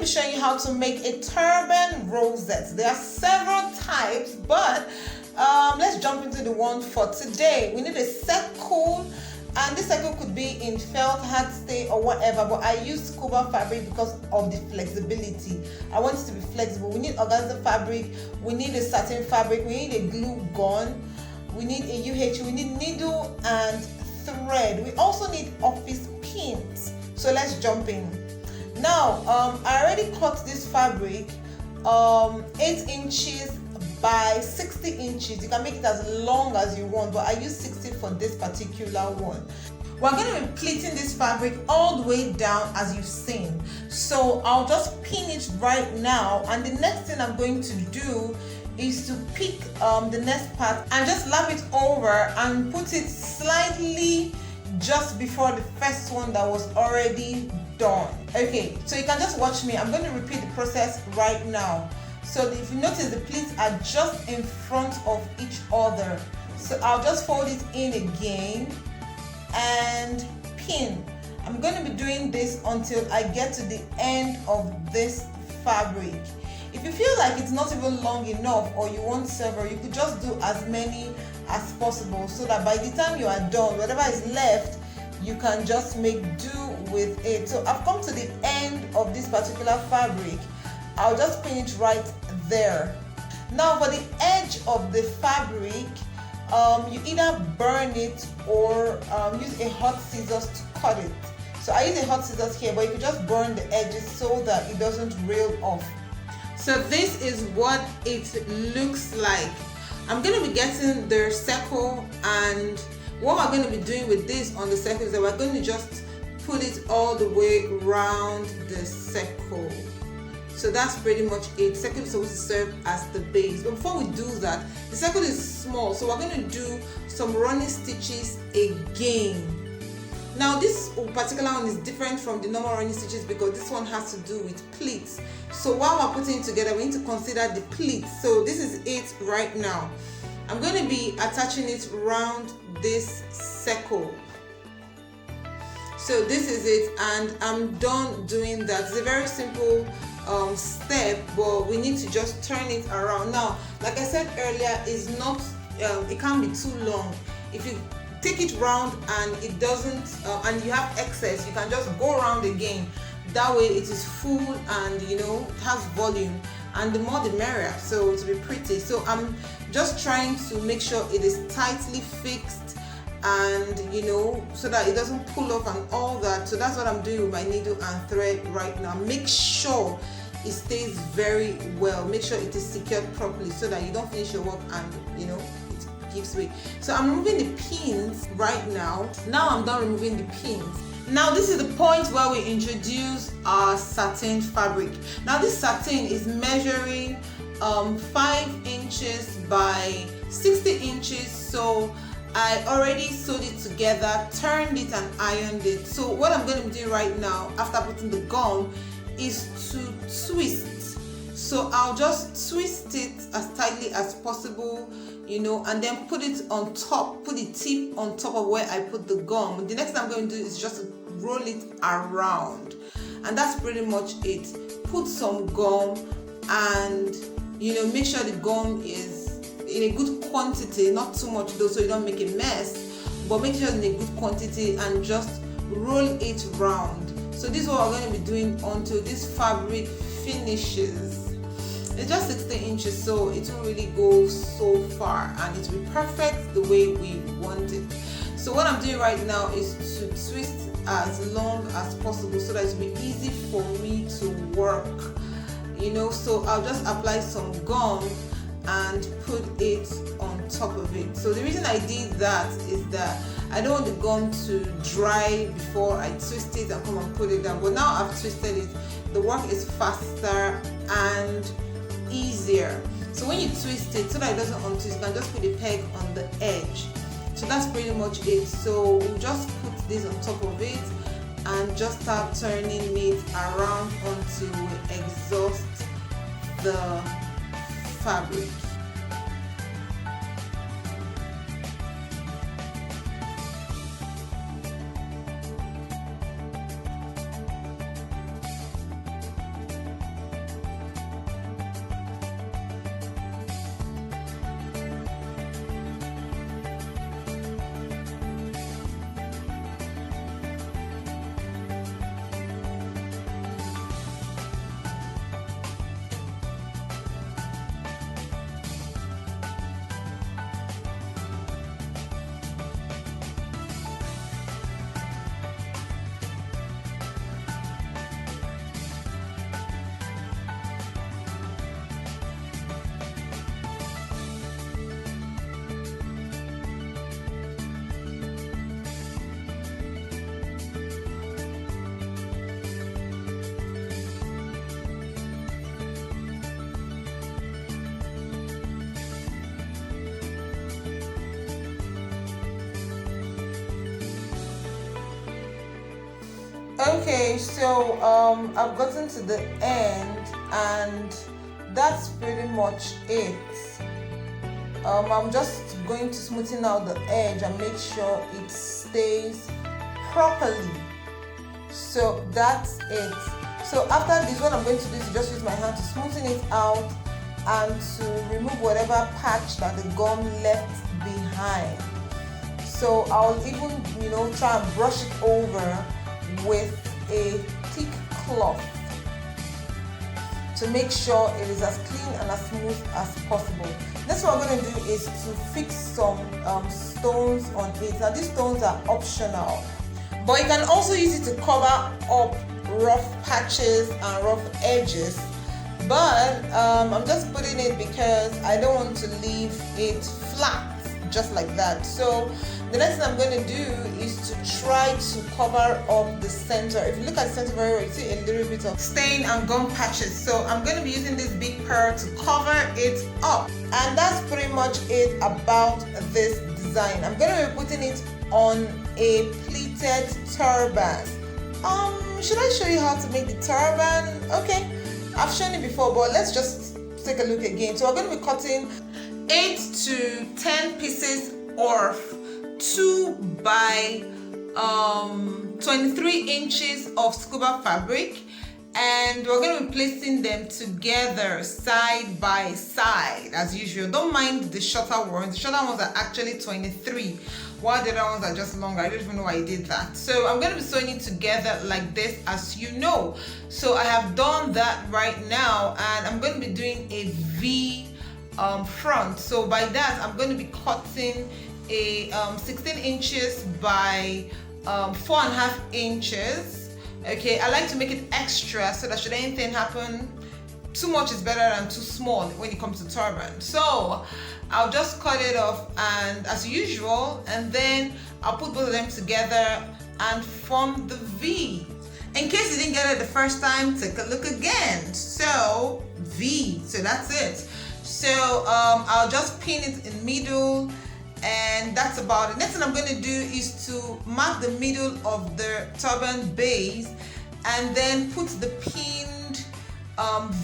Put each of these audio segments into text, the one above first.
be showing you how to make a turban rosette. There are several types, but let's jump into the one for today. We need a circle, and this circle could be in felt, hard stay, or whatever, but I use scuba fabric because of the flexibility. I want it to be flexible. We need organza fabric, we need a satin fabric, we need a glue gun, we need a UH, we need needle and thread. We also need office pins. So let's jump in. Now, I already cut this fabric 8 inches by 60 inches. You can make it as long as you want, but I use 60 for this particular one. We're going to be pleating this fabric all the way down as you've seen. So I'll just pin it right now, and the next thing I'm going to do is to pick the next part and just lap it over and put it slightly just before the first one that was already done. Okay, so you can just watch me. I'm going to repeat the process right now. So if you notice, the pleats are just in front of each other. So I'll just fold it in again and pin. I'm going to be doing this until I get to the end of this fabric. If you feel like it's not even long enough or you want several, you could just do as many as possible so that by the time you are done, whatever is left, you can just make do with it. So I've come to the end of this particular fabric. I'll just pin it right there. Now for the edge of the fabric, you either burn it or use a hot scissors to cut it. So I use a hot scissors here, but you can just burn the edges so that it doesn't reel off. So this is what it looks like. I'm going to be getting the circle, and what we're going to be doing with this on the circle is that we're going to just pull it all the way around the circle. So that's pretty much it. Circle is supposed to serve as the base. But before we do that, the circle is small, so we're going to do some running stitches again. Now this particular one is different from the normal running stitches because this one has to do with pleats. So while we're putting it together, we need to consider the pleats. So this is it right now. I'm going to be attaching it around this circle. So this is it, and I'm done doing that. It's a very simple step, but we need to just turn it around. Now, like I said earlier, it's not it can't be too long. If you take it round and it doesn't and you have excess, you can just go around again. That way it is full and it has volume, and the more the merrier, so to be pretty. So I'm just trying to make sure it is tightly fixed, and so that it doesn't pull off and all that. So that's what I'm doing with my needle and thread right now. Make sure it stays very well, make sure it is secured properly so that you don't finish your work and it gives way. So I'm removing the pins right now. Now I'm done removing the pins. Now this is the point where we introduce our satin fabric. Now this satin is measuring 5 inches by 60 inches. So I already sewed it together, turned it and ironed it. So what I'm going to be doing right now after putting the gum is to twist. So I'll just twist it as tightly as possible, and then put it on top, put the tip on top of where I put the gum. The next thing I'm going to do is just roll it around, and that's pretty much it. Put some gum and make sure the gum is in a good quantity, not too much though so you don't make a mess, but make sure in a good quantity and just roll it round. So this is what we're going to be doing until this fabric finishes. It's just 60 inches, so it won't really go so far, and it will be perfect the way we want it. So what I'm doing right now is to twist as long as possible so that it will be easy for me to work. So I'll just apply some gum and put it on top of it. So the reason I did that is that I don't want the gum to dry before I twist it and come and put it down. But now I've twisted it, the work is faster and easier. So when you twist it, so that it doesn't untwist, you can just put a peg on the edge. So that's pretty much it. So we'll just put this on top of it and just start turning it around until we exhaust the fabric. Okay, so I've gotten to the end, and that's pretty much it. I'm just going to smoothen out the edge and make sure it stays properly. So that's it. So after this, what I'm going to do is just use my hand to smoothen it out and to remove whatever patch that the gum left behind. So I'll even, try and brush it over with a thick cloth to make sure it is as clean and as smooth as possible. Next, what I'm going to do is to fix some stones on it. Now these stones are optional, but you can also use it to cover up rough patches and rough edges. But I'm just putting it because I don't want to leave it flat just like that. So the next thing I'm going to do is to try to cover up the center. If you look at the center very well, you see a little bit of stain and gum patches. So I'm going to be using this big pearl to cover it up. And that's pretty much it about this design. I'm going to be putting it on a pleated turban. Should I show you how to make the turban? Okay, I've shown it before, but let's just take a look again. So we're going to be cutting 8 to 10 pieces of 2 by 23 inches of scuba fabric, and we're going to be placing them together side by side as usual. Don't mind the shorter ones. The shorter ones are actually 23, while the other ones are just longer. I don't even know why I did that. So I'm going to be sewing it together like this, as you know. So I have done that right now, and I'm going to be doing a V front. So by that, I'm going to be cutting a 16 inches by 4.5 inches. Okay, I like to make it extra so that should anything happen, too much is better than too small when it comes to turban. So I'll just cut it off, and as usual, and then I'll put both of them together and form the V. In case you didn't get it the first time, take a look again. So V, so that's it. So I'll just pin it in middle, and that's about it. Next thing I'm going to do is to mark the middle of the turban base and then put the pinned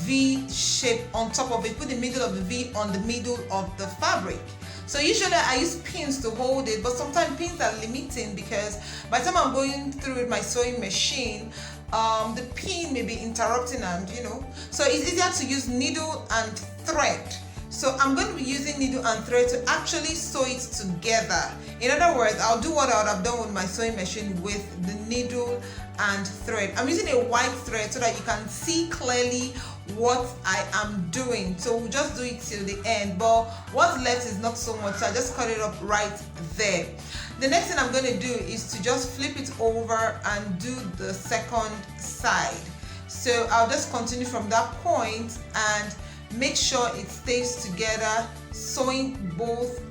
V shape on top of it. Put the middle of the V on the middle of the fabric. So usually I use pins to hold it, but sometimes pins are limiting because by the time I'm going through with my sewing machine, the pin may be interrupting, and so it's easier to use needle and thread. So I'm going to be using needle and thread to actually sew it together. In other words, I'll do what I would have done with my sewing machine with the needle and thread. I'm using a white thread so that you can see clearly what I am doing. So we'll just do it till the end, but what's left is not so much, so I just cut it up right there. The next thing I'm going to do is to just flip it over and do the second side. So I'll just continue from that point and make sure it stays together, sewing both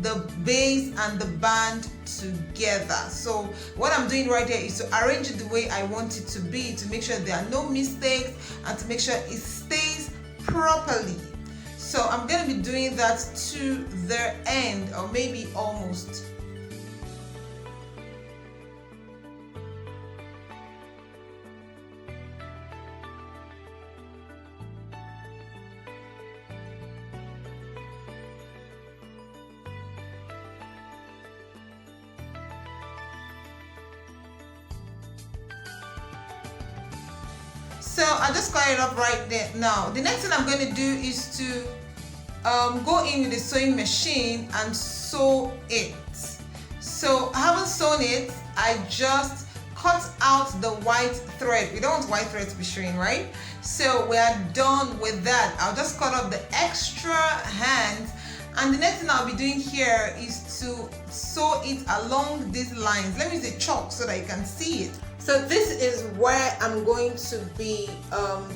the base and the band together. So what I'm doing right here is to arrange it the way I want it to be, to make sure there are no mistakes and to make sure it stays properly. So I'm going to be doing that to the end, or maybe almost. So I just cut it up right there. Now the next thing I'm going to do is to go in with the sewing machine and sew it. So I haven't sewn it, I just cut out the white thread. We don't want white thread to be showing, right? So we are done with that. I'll just cut off the extra hands, and the next thing I'll be doing here is to sew it along these lines. Let me use a chalk so that you can see it. So this is where I'm going to be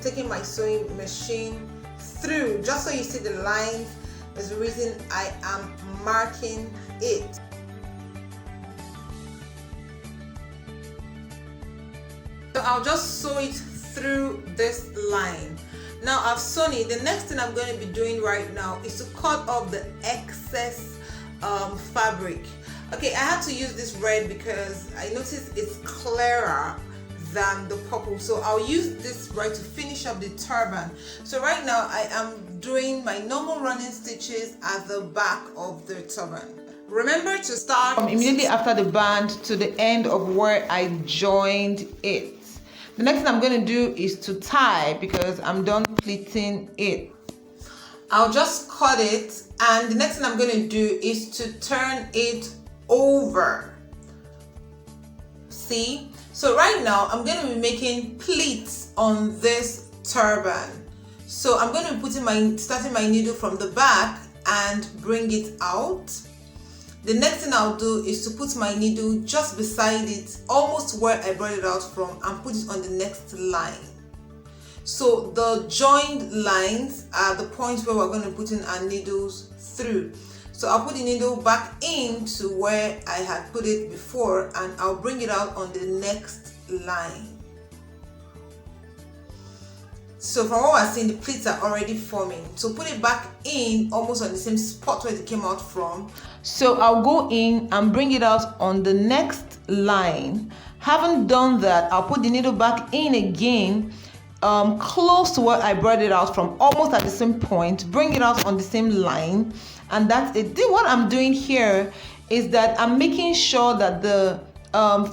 taking my sewing machine through, just so you see the lines. There's the reason I am marking it. So I'll just sew it through this line. Now I've sewn it. The next thing I'm going to be doing right now is to cut off the excess fabric. Okay, I had to use this red because I noticed it's clearer than the purple, so I'll use this red to finish up the turban. So right now I am doing my normal running stitches at the back of the turban. Remember to start from immediately after the band to the end of where I joined it. The next thing I'm going to do is to tie because I'm done pleating it. I'll just cut it, and the next thing I'm going to do is to turn it over. See? So right now I'm going to be making pleats on this turban. So I'm going to be starting my needle from the back and bring it out. The next thing I'll do is to put my needle just beside it, almost where I brought it out from, and put it on the next line. So the joined lines are the points where we're going to put in our needles through. So I'll put the needle back into where I had put it before, and I'll bring it out on the next line. So from what we're seeing, the pleats are already forming. So put it back in almost on the same spot where it came out from. So I'll go in and bring it out on the next line. Having done that, I'll put the needle back in again, close to where I brought it out from, almost at the same point, bring it out on the same line, and that's it. What I'm doing here is that I'm making sure that the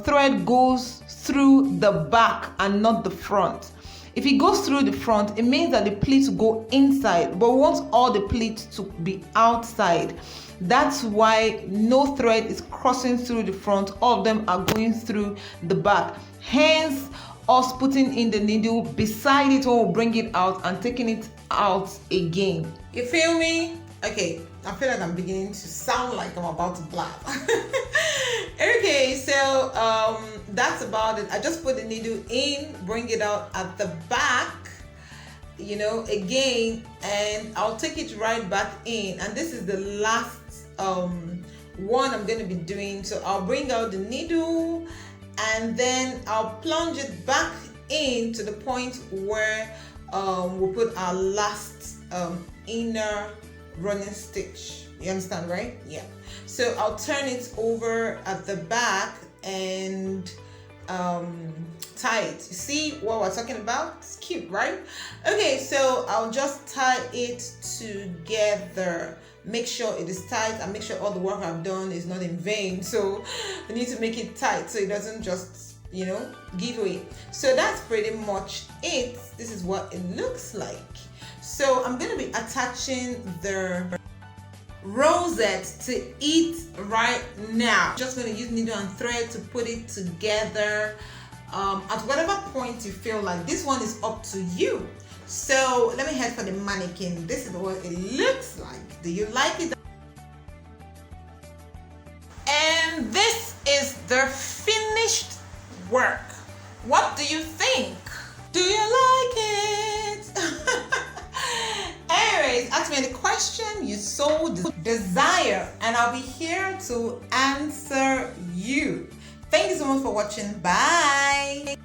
thread goes through the back and not the front. If it goes through the front, it means that the pleats go inside, but we want all the pleats to be outside. That's why no thread is crossing through the front. All of them are going through the back. Hence, us putting in the needle beside it when we bring it out and taking it out again. You feel me? Okay, I feel like I'm beginning to sound like I'm about to blab. Okay, so that's about it. I just put the needle in, bring it out at the back, you know, again, and I'll take it right back in. And this is the last one I'm going to be doing. So I'll bring out the needle, and then I'll plunge it back in to the point where we'll put our last inner running stitch. You understand, right? Yeah. So I'll turn it over at the back and tie it. You see what we're talking about? It's cute, right? Okay, so I'll just tie it together. Make sure it is tight and make sure all the work I've done is not in vain. So I need to make it tight so it doesn't just, you know, give away. So that's pretty much it. This is what it looks like. So I'm going to be attaching the rosette to it right now. Just going to use needle and thread to put it together at whatever point you feel like. This one is up to you. So let me head for the mannequin. This is what it looks like. Do you like it? And this is the finished work. What do you think? Do you like it? Anyways, ask me any question you so desire, and I'll be here to answer you. Thank you so much for watching. Bye.